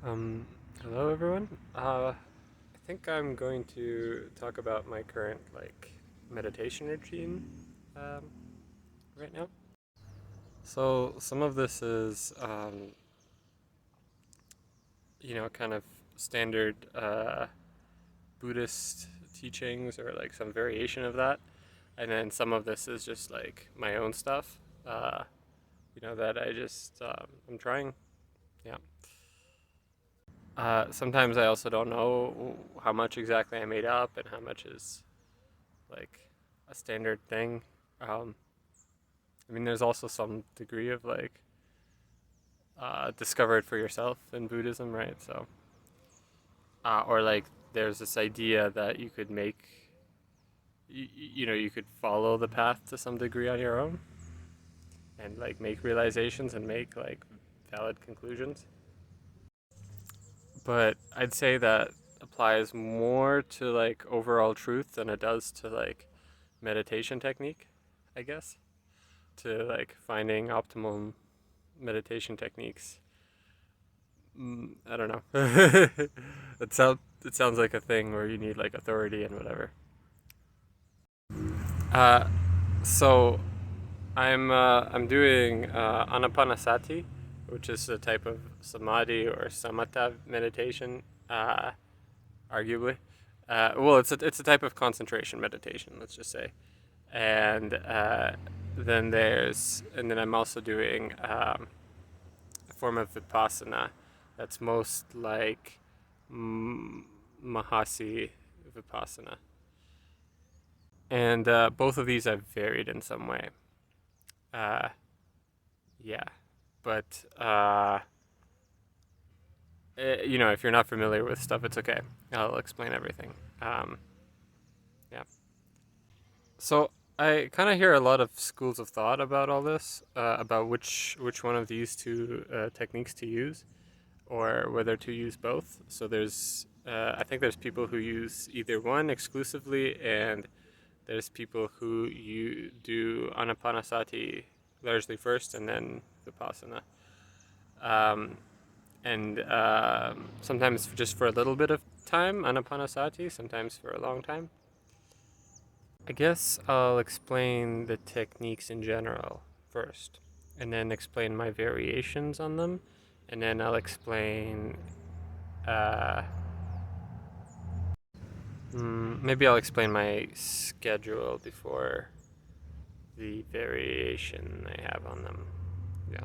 Um, Hello everyone. I think I'm going to talk about my current meditation routine um, right now. So some of this is kind of standard Buddhist teachings or like some variation of that, and then some of this is just like my own stuff. Uh, that I just I'm trying. Yeah. Sometimes I also don't know how much exactly I made up and how much is like a standard thing. Um, I mean, there's also some degree of discover it for yourself in Buddhism, right? So, or like there's this idea that you could you could follow the path to some degree on your own and like make realizations and make like valid conclusions. But I'd say that applies more to like overall truth than it does to like meditation technique, I guess. To like finding optimal meditation techniques. I don't know. It sounds like a thing where you need like authority and whatever. Uh, so I'm doing anapanasati, which is a type of samadhi or samatha meditation. Arguably, well, it's a type of concentration meditation. Let's just say, and and then I'm also doing a form of vipassana that's most like Mahasi Vipassana. And both of these I've varied in some way. Uh, yeah. But, if you're not familiar with stuff, it's okay. I'll explain everything. Um, yeah. So I kind of hear a lot of schools of thought about all this, about which one of these two techniques to use, or whether to use both. So I think there's people who use either one exclusively, and there's people who you do anapanasati largely first and then vipassana. Um, and sometimes just for a little bit of time, anapanasati, sometimes for a long time. I guess I'll explain the techniques in general first, and then explain my variations on them, and then I'll explain. Uh, Maybe I'll explain my schedule before the variation I have on them. Yeah.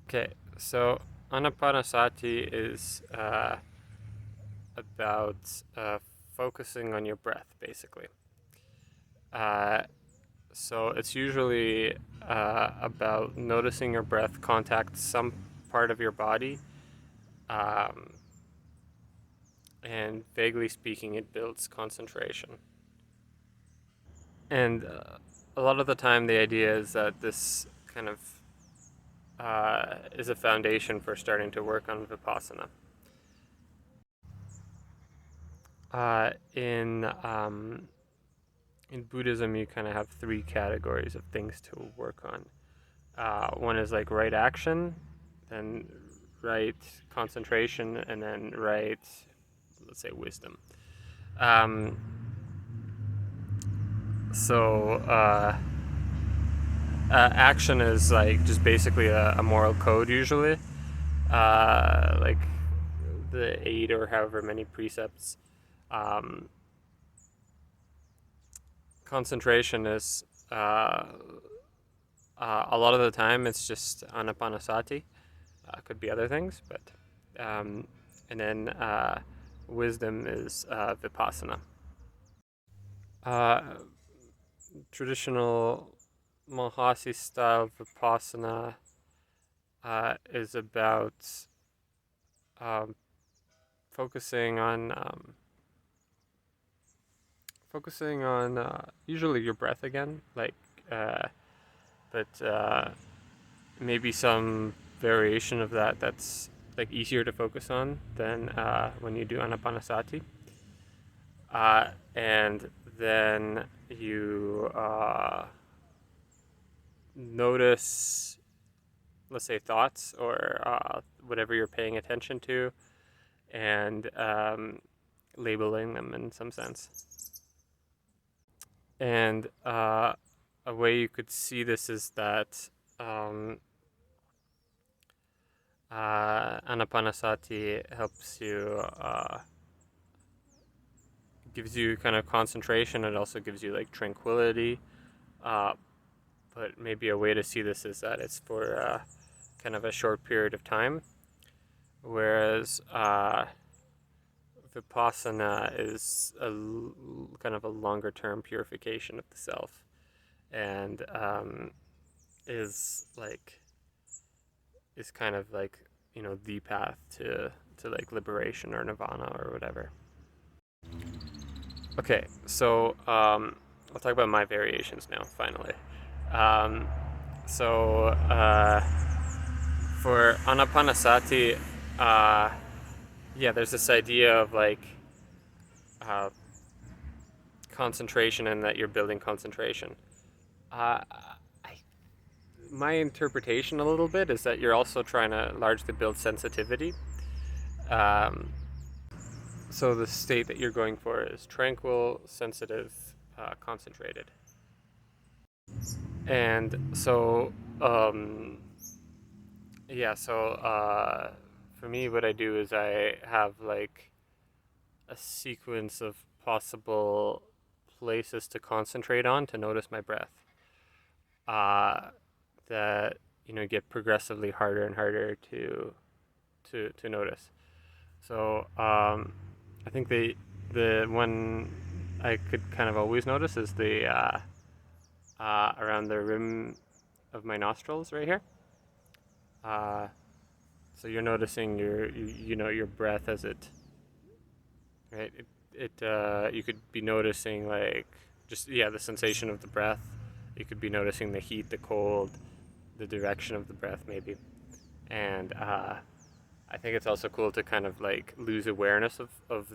Okay, so Anapanasati is about focusing on your breath, basically. Uh, so it's usually about noticing your breath contact some part of your body, um, and vaguely speaking, it builds concentration. And a lot of the time, the idea is that this kind of is a foundation for starting to work on vipassana. Uh, in in Buddhism, you kind of have three categories of things to work on. One is like right action, then right concentration, and then right, let's say, wisdom. Um, so action is like just basically a moral code usually, like the eight or however many precepts. Um, Concentration is a lot of the time it's just anapanasati. Could be other things, but and then wisdom is vipassana. Uh, Traditional Mahasi style vipassana is about um, focusing on usually your breath again, uh, but maybe some variation of that that's like easier to focus on than when you do anapanasati. And then you notice, let's say, thoughts or whatever you're paying attention to, and labeling them in some sense. And a way you could see this is that um, Anapanasati helps you, gives you kind of concentration. It also gives you like tranquility. Uh, but maybe a way to see this is that it's for kind of a short period of time, whereas Vipassana is kind of a longer term purification of the self, and is like is kind of like, the path to like liberation or nirvana or whatever. Okay, so I'll talk about my variations now. Finally, um, so for Anapanasati, uh, yeah, there's this idea of like uh, concentration and that you're building concentration. Uh, I, my interpretation a little bit is that you're also trying to largely build sensitivity. Um, so the state that you're going for is tranquil, sensitive, concentrated. And so, yeah, so for me, what I do is I have like a sequence of possible places to concentrate on to notice my breath. Uh, that get progressively harder and harder to notice. So I think the one I could kind of always notice is the around the rim of my nostrils right here. Uh, so you're noticing your breath as it, right. You could be noticing like just, yeah, the sensation of the breath. You could be noticing the heat, the cold, the direction of the breath maybe, and I think it's also cool to kind of like lose awareness of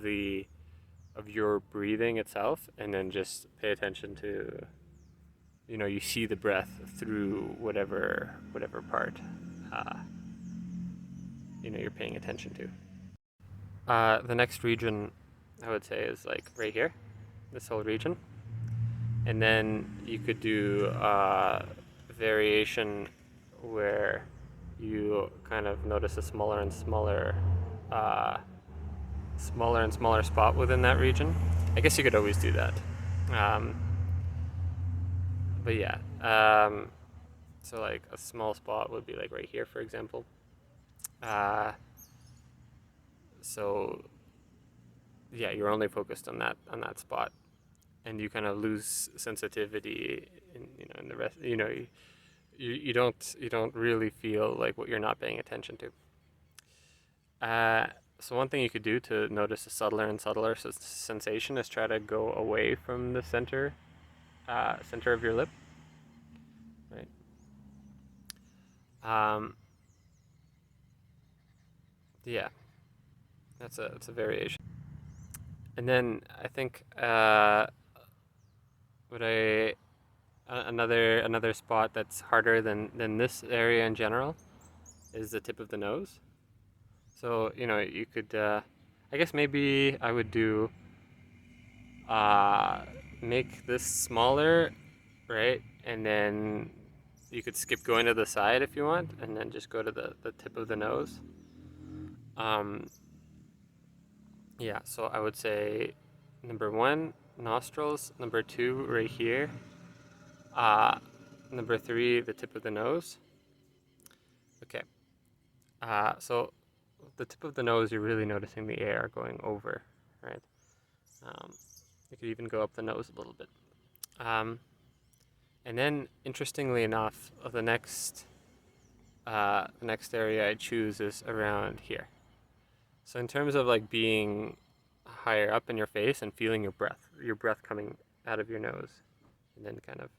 your breathing itself, and then just pay attention to, you see the breath through whatever part uh, you're paying attention to. The next region I would say is like right here, this whole region, and then you could do variation where you kind of notice a uh, smaller and smaller spot within that region. I guess you could always do that. Um, but yeah, so like a small spot would be like right here, for example. Uh, so yeah, you're only focused on that spot, and you kind of lose sensitivity in the rest. You don't really feel like what you're not paying attention to. So one thing you could do to notice a subtler and subtler sensation is try to go away from the center of your lip, right? Um, yeah, that's a variation. And then I think what I another spot that's harder than this area in general is the tip of the nose. So you could, I guess maybe I would do uh, make this smaller, right? And then you could skip going to the side if you want, and then just go to the tip of the nose. Um, yeah, so I would say number one, nostrils. Number two, right here. Uh, Number three, the tip of the nose. Okay. So the tip of the nose, you're really noticing the air going over, right? Um, you could even go up the nose a little bit. Um, and then, interestingly enough, the next area I choose is around here. So in terms of like being higher up in your face and feeling your breath coming out of your nose, and then kind of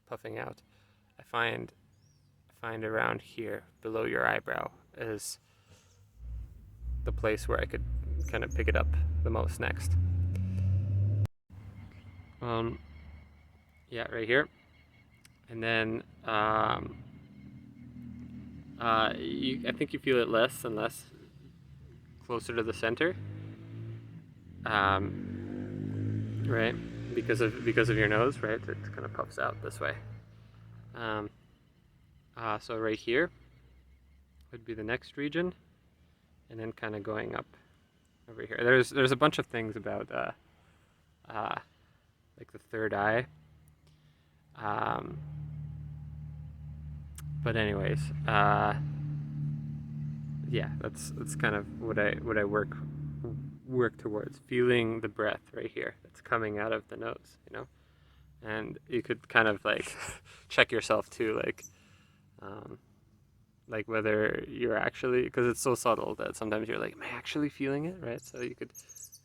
puffing out, I find around here below your eyebrow is the place where I could kind of pick it up the most next. Um, yeah, right here, and then I think you feel it less and less closer to the center, right? Because of your nose, right? It kind of puffs out this way. Um, so right here would be the next region, and then kind of going up over here. There's a bunch of things about like the third eye. Um, but anyways, yeah, that's kind of what I work towards. Feeling the breath right here that's coming out of the nose, you know. And you could kind of like check yourself too, like whether you're actually, because it's so subtle that sometimes you're like, am I actually feeling it, right? So you could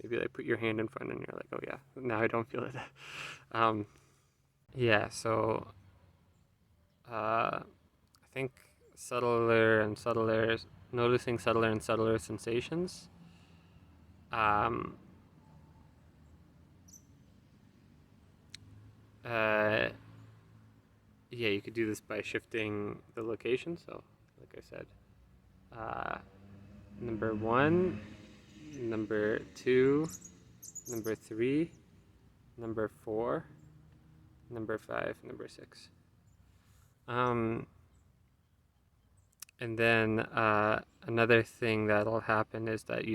maybe like put your hand in front and you're like, oh yeah, now I don't feel it. Yeah, so I think subtler and subtler, noticing subtler and subtler sensations. Um, uh, yeah, you could do this by shifting the location. So, like I said, uh, number 1, number 2, number 3, number 4, number 5, number 6. And then another thing that'll happen is that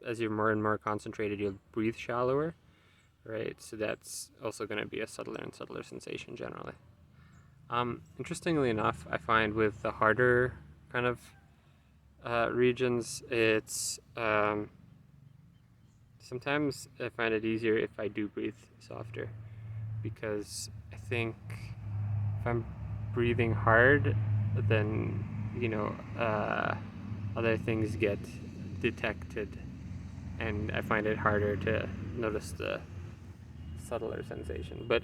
as you're more and more concentrated, you'll breathe shallower, right? So that's also going to be a subtler and subtler sensation generally. Interestingly enough, I find with the harder kind of regions, it's sometimes I find it easier if I do breathe softer, because I think if I'm breathing hard, then other things get detected, and I find it harder to notice the subtler sensation. But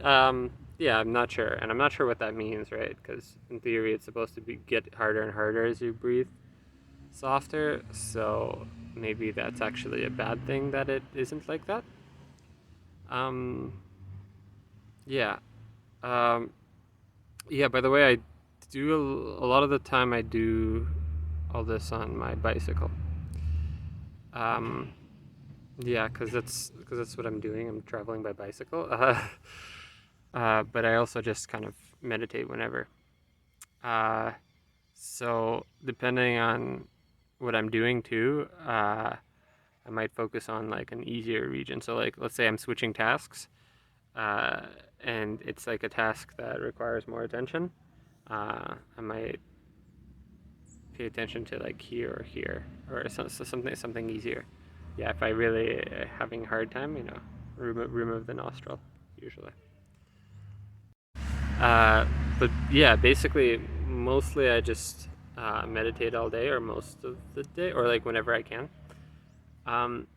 yeah, I'm not sure, and I'm not sure what that means, right? Because in theory, it's supposed to get harder and harder as you breathe softer. So maybe that's actually a bad thing that it isn't like that. Um, yeah. Um, yeah. By the way, I do a lot of the time. I do all this on my bicycle. Um, yeah, because that's what I'm doing. I'm traveling by bicycle. But I also just kind of meditate whenever. Uh, so depending on what I'm doing too, I might focus on like an easier region. So like, let's say I'm switching tasks, uh, and it's like a task that requires more attention. I might pay attention to like here or here, or something easier. Yeah, if I really having a hard time, remove the nostril usually. But yeah, basically, mostly I just meditate all day or most of the day, or like whenever I can. Um,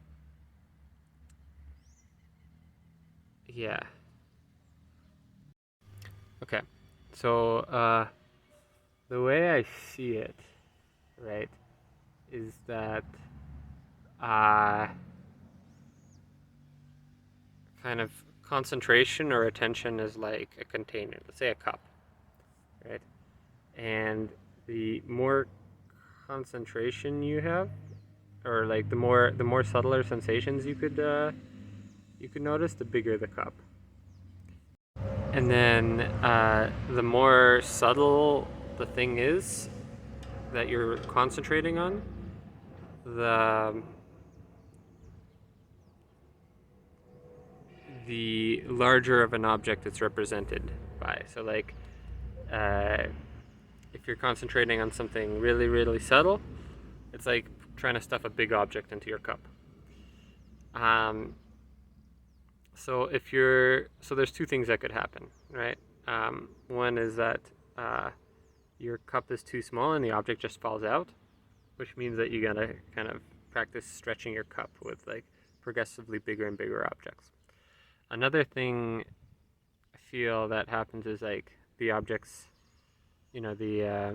yeah. Okay. So the way I see it, right, is that uh, kind of concentration or attention is like a container, let's say a cup, right? And the more concentration you have, or like the more subtler sensations you could notice, the bigger the cup. And then the more subtle the thing is that you're concentrating on, the larger of an object it's represented by. So like uh, if you're concentrating on something really, really subtle, it's like trying to stuff a big object into your cup. So there's two things that could happen, right? One is that your cup is too small and the object just falls out, which means that you gotta kind of practice stretching your cup with like progressively bigger and bigger objects. Another thing I feel that happens is like the objects, the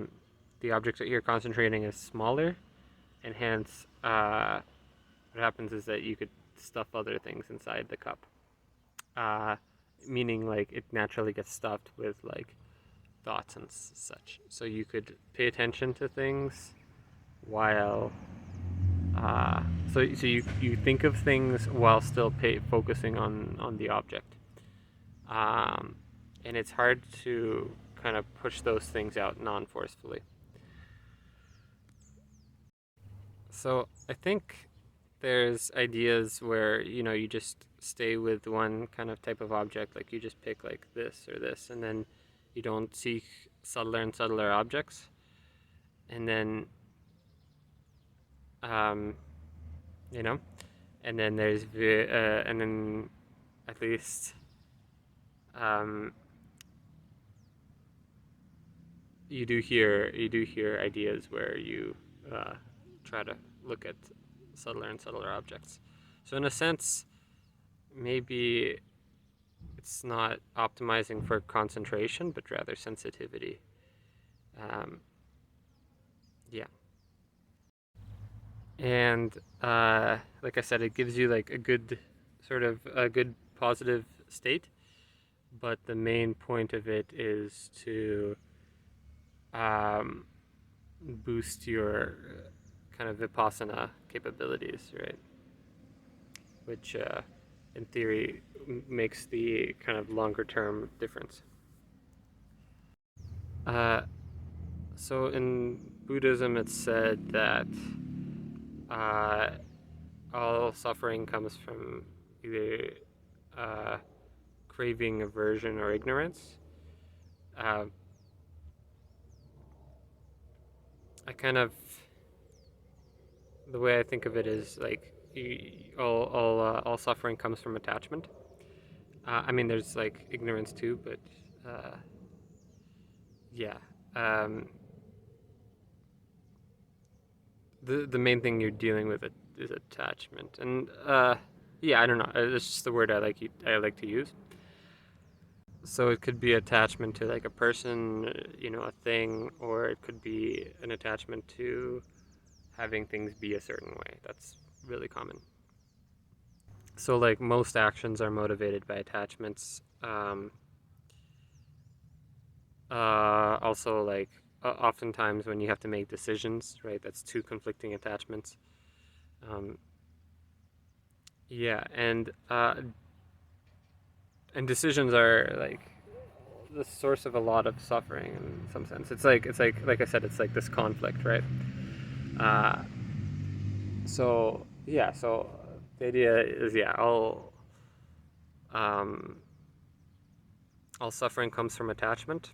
objects that you're concentrating is smaller, and hence what happens is that you could stuff other things inside the cup. Meaning like it naturally gets stuffed with like thoughts and such. So you could pay attention to things while So you think of things while still focusing on the object, um, and it's hard to kind of push those things out non-forcefully. So I think there's ideas where you just stay with one kind of type of object, like you just pick like this or this, and then you don't seek subtler and subtler objects, and then um, you know, and then and then at least um, you do hear ideas where you uh, try to look at subtler and subtler objects. So in a sense, maybe it's not optimizing for concentration, but rather sensitivity. Um, yeah, and like I said, it gives you like a good sort of a good positive state, but the main point of it is to um, boost your kind of vipassana capabilities, right? Which, in theory, makes the kind of longer term difference. Uh, so in Buddhism, it's said that uh, all suffering comes from either uh, craving, aversion, or ignorance. Uh, I kind of the way I think of it is like all suffering comes from attachment. I mean, there's like ignorance too, but yeah. Um, the main thing you're dealing with is attachment, and yeah, I don't know. It's just the word I like to use. So it could be attachment to like a person, a thing, or it could be an attachment to having things be a certain way. That's really common. So like most actions are motivated by attachments. Also, like oftentimes when you have to make decisions, right? That's two conflicting attachments. Um, yeah, and decisions are like the source of a lot of suffering in some sense. It's like I said, it's like this conflict, right? Uh, so the idea is um, all suffering comes from attachment,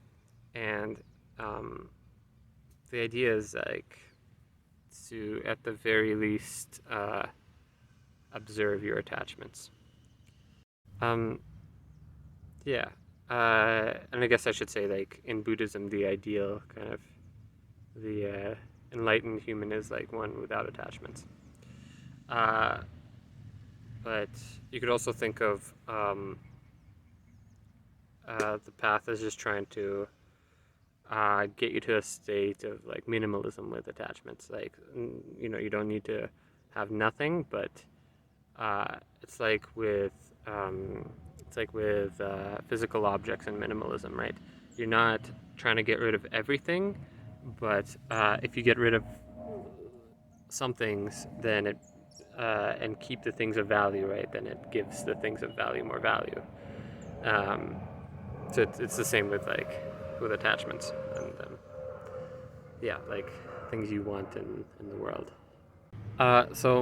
and um, the idea is like to at the very least observe your attachments. Um, yeah, and I guess I should say like in Buddhism, the ideal kind of the enlightened human is like one without attachments. Uh, but you could also think of the path as just trying to get you to a state of like minimalism with attachments. Like, you don't need to have nothing, but it's like with physical objects and minimalism, right? You're not trying to get rid of everything, but if you get rid of some things, then it and keep the things of value, right? Then it gives the things of value more value. Um, so it's the same with with attachments and yeah, like things you want in the world. So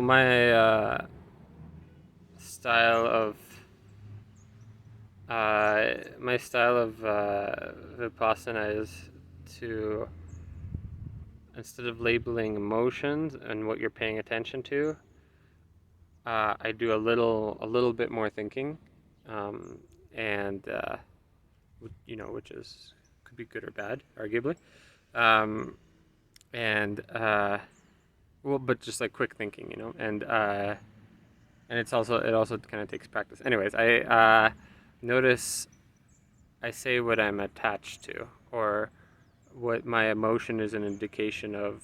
style of my style of vipassana is to, instead of labeling emotions and what you're paying attention to, I do a little bit more thinking, um, and which is could be good or bad, arguably, um, and well, but just like quick thinking, and it also kind of takes practice. Anyways, I notice I say what I'm attached to, or what my emotion is an indication of,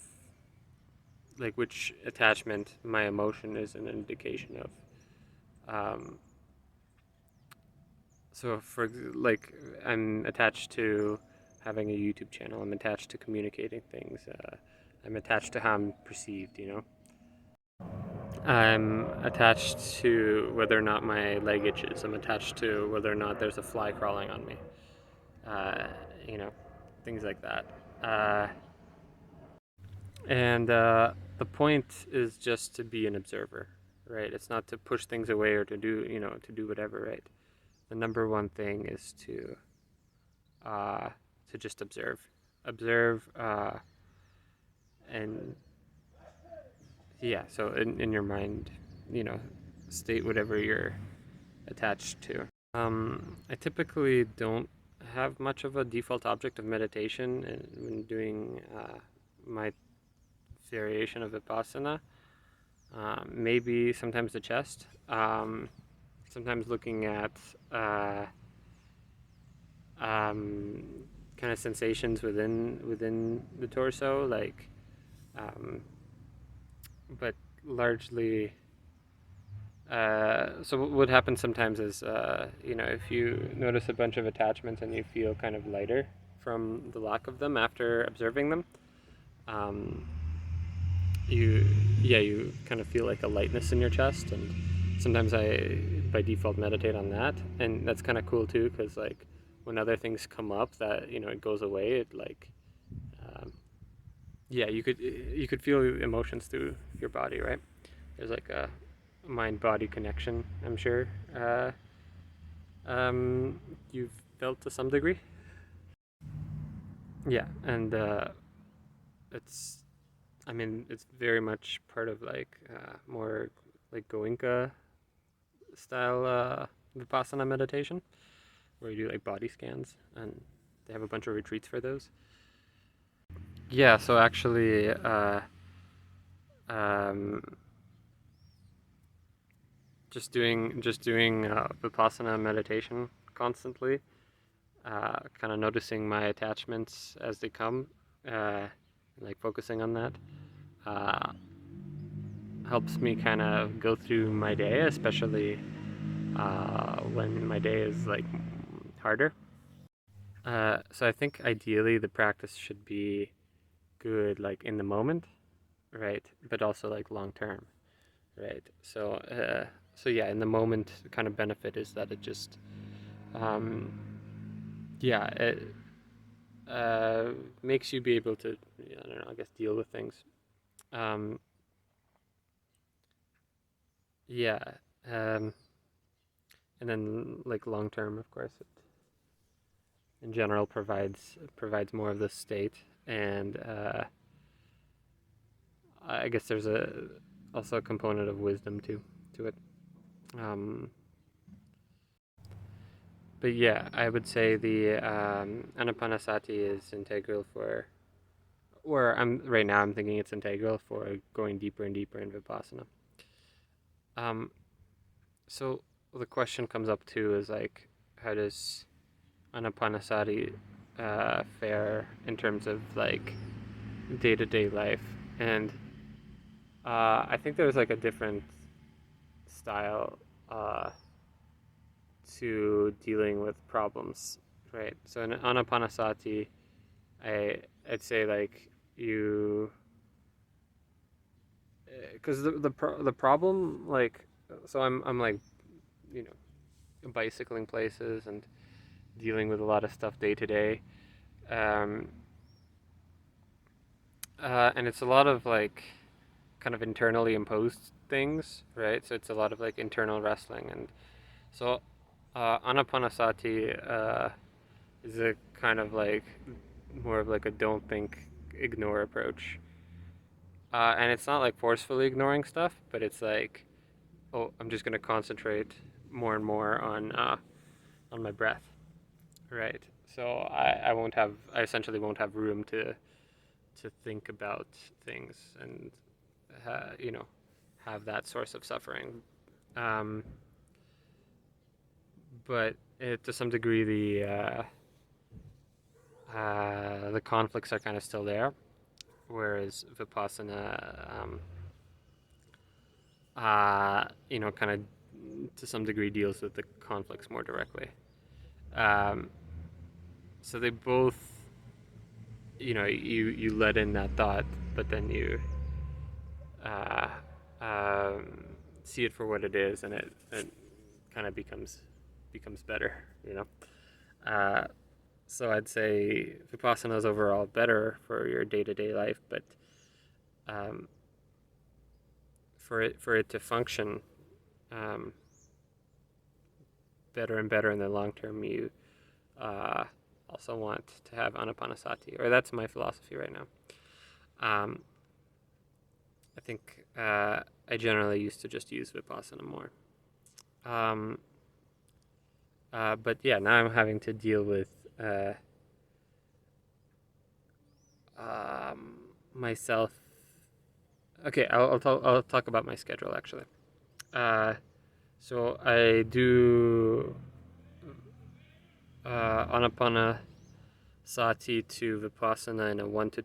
like which attachment my emotion is an indication of. Um, so for like, I'm attached to having a YouTube channel. I'm attached to communicating things. I'm attached to how I'm perceived. I'm attached to whether or not my leg itches. I'm attached to whether or not there's a fly crawling on me. Uh, you know, things like that. Uh, and the point is just to be an observer, right? It's not to push things away or to do, to do whatever, right? The number one thing is uh, to just observe, and yeah. So in your mind, you know, state whatever you're attached to. I typically don't have much of a default object of meditation when doing my variation of Vipassana. Maybe sometimes the chest. Sometimes looking at uh, um, kind of sensations within the torso, like, um, but largely. So what happens sometimes is, if you notice a bunch of attachments and you feel kind of lighter from the lack of them after observing them, um, you you kind of feel like a lightness in your chest, and sometimes I by default meditate on that, and that's kind of cool too, because like when other things come up that it goes away, it like um, you could feel emotions through your body, right? There's like a mind body connection, I'm sure. You've felt to some degree. Yeah, and it's I mean it's very much part of like more like Goenka style Vipassana meditation, where you do like body scans, and they have a bunch of retreats for those. Yeah, so actually, um, just doing Vipassana meditation constantly, kind of noticing my attachments as they come, like focusing on that, uh, helps me kind of go through my day, especially when my day is like harder. So I think ideally the practice should be good, like in the moment, right? But also like long term, right? So yeah, in the moment, the kind of benefit is that it just, um, yeah, it makes you be able to, I don't know, I guess deal with things. Um, yeah, um, and then like long term, of course, it in general provides more of the state, and I guess there's also a component of wisdom too to it. Um, but yeah, I would say the anapanasati is integral for, or I'm right now I'm thinking it's integral for going deeper and deeper in vipassana. Um, so the question comes up too is like, how does anapanasati fare in terms of like day to day life? And I think there's like a different style uh, to dealing with problems, right? So in anapanasati, I'd say like you, because the problem like, so I'm like, you bicycling places and dealing with a lot of stuff day to day, um, and it's a lot of like kind of internally imposed things, right? So it's a lot of like internal wrestling, and so anapanasati is a kind of like more of like a don't think, ignore approach. And it's not like forcefully ignoring stuff, but it's like, oh, I'm just gonna concentrate more and more on my breath, right? So I essentially won't have room to think about things and uh, you know have that source of suffering. Um, but to some degree, the conflicts are kind of still there, whereas vipassana, kind of to some degree deals with the conflicts more directly. Um, so they both, you let in that thought, but then you uh, see it for what it is, and it kind of becomes better, you know. Uh, so I'd say Vipassana is overall better for your day to day life, but um, for it to function um, better and better in the long term, you uh, also want to have Anapanasati, or that's my philosophy right now. Um, I think I generally used to just use Vipassana more. Um, but yeah, now I'm having to deal with myself. Okay, I'll talk about my schedule actually. Uh, so I do Anapanasati to Vipassana in a 1 to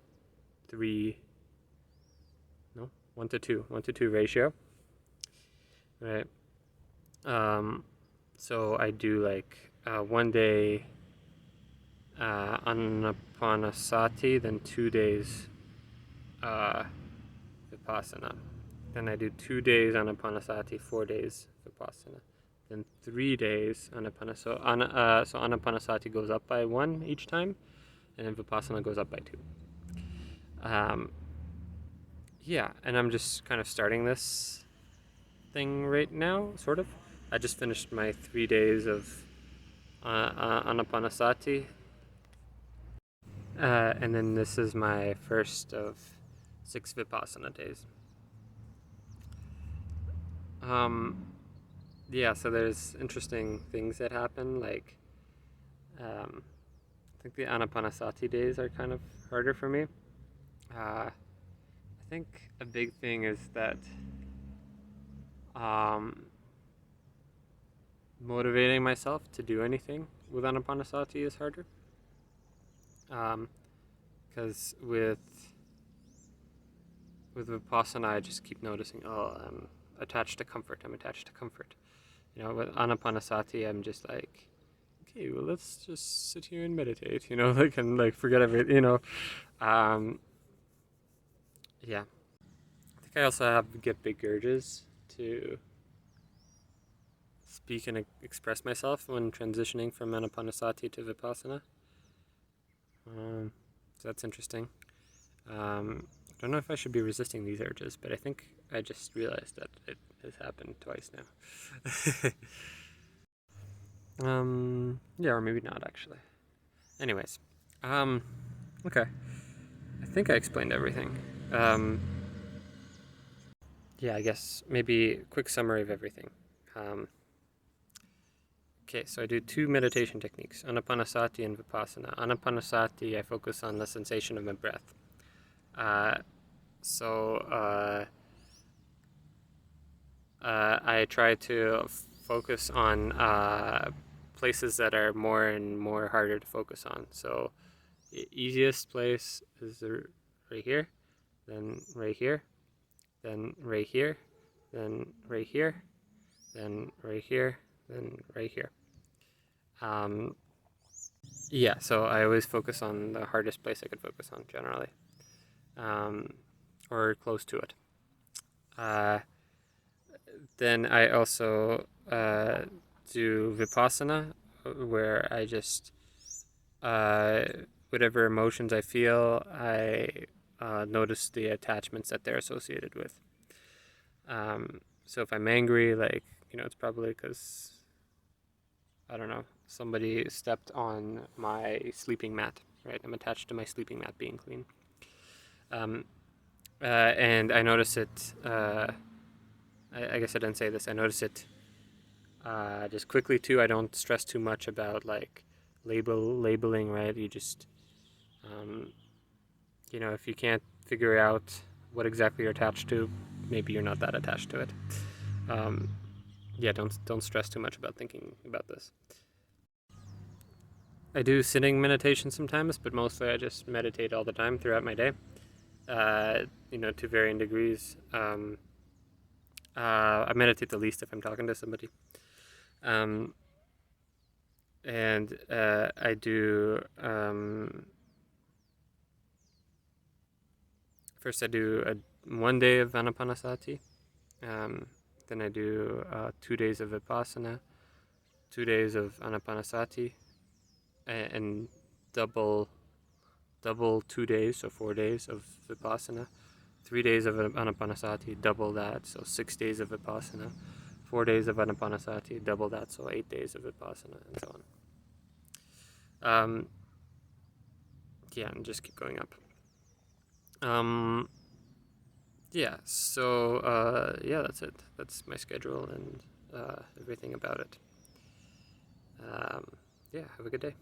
3, no, 1 to 2 ratio, right? Um, so I do like 1 day Anapanasati, then 2 days uh, Vipassana. Then I do 2 days Anapanasati, 4 days Vipassana. Then 3 days Anapanasati. So Anapanasati goes up by 1 each time, and then Vipassana goes up by 2. Um, yeah, and I'm just kind of starting this thing right now, sort of. I just finished my 3 days of Anapanasati, and then this is my first of 6 Vipassana days. Um, yeah, so there's interesting things that happen. Like, I think the Anapanasati days are kind of harder for me. I think a big thing is that um, motivating myself to do anything with Anapanasati is harder. Because with Vipassana, I just keep noticing, oh, I'm attached to comfort. I'm attached to comfort. You know, with Anapanasati, I'm just like, okay, well, let's just sit here and meditate. You know, like and like forget everything. You know, um, yeah. I think I also get big urges to speak and express myself when transitioning from Anapanasati to Vipassana. So that's interesting. I don't know if I should be resisting these urges, but I think I just realized that it has happened twice now. Yeah, or maybe not actually. Anyways, um, okay. I think I explained everything. Um, yeah, I guess maybe a quick summary of everything. Um, okay, so I do 2 meditation techniques, Anapanasati and Vipassana. Anapanasati, I focus on the sensation of my breath. Uh, so I try to focus on places that are more and more harder to focus on. So the easiest place is right here, then right here, then right here, then right here, then right here, then right here. Yeah, so I always focus on the hardest place I could focus on generally, or close to it. Uh, then I also do Vipassana, where I just uh, whatever emotions I feel, I notice the attachments that they're associated with. So if I'm angry, like, it's probably because, I don't know, somebody stepped on my sleeping mat, right? I'm attached to my sleeping mat being clean. And I notice it, I guess I didn't say this, I notice it just quickly too. I don't stress too much about like labeling, right? You just, um, if you can't figure out what exactly you're attached to, maybe you're not that attached to it. Um, yeah, don't stress too much about thinking about this. I do sitting meditation sometimes, but mostly I just meditate all the time throughout my day. To varying degrees. I meditate the least if I'm talking to somebody. And I do first I do 1 day of Anapanasati, then Then I do 2 days of Vipassana, 2 days of Anapanasati, and double 2 days, so 4 days of Vipassana, 3 days of Anapanasati, double that, so 6 days of Vipassana, 4 days of Anapanasati, double that, so 8 days of Vipassana, and so on. Yeah, and just keep going up. Yeah, so yeah, that's it. That's my schedule and everything about it. Yeah, have a good day.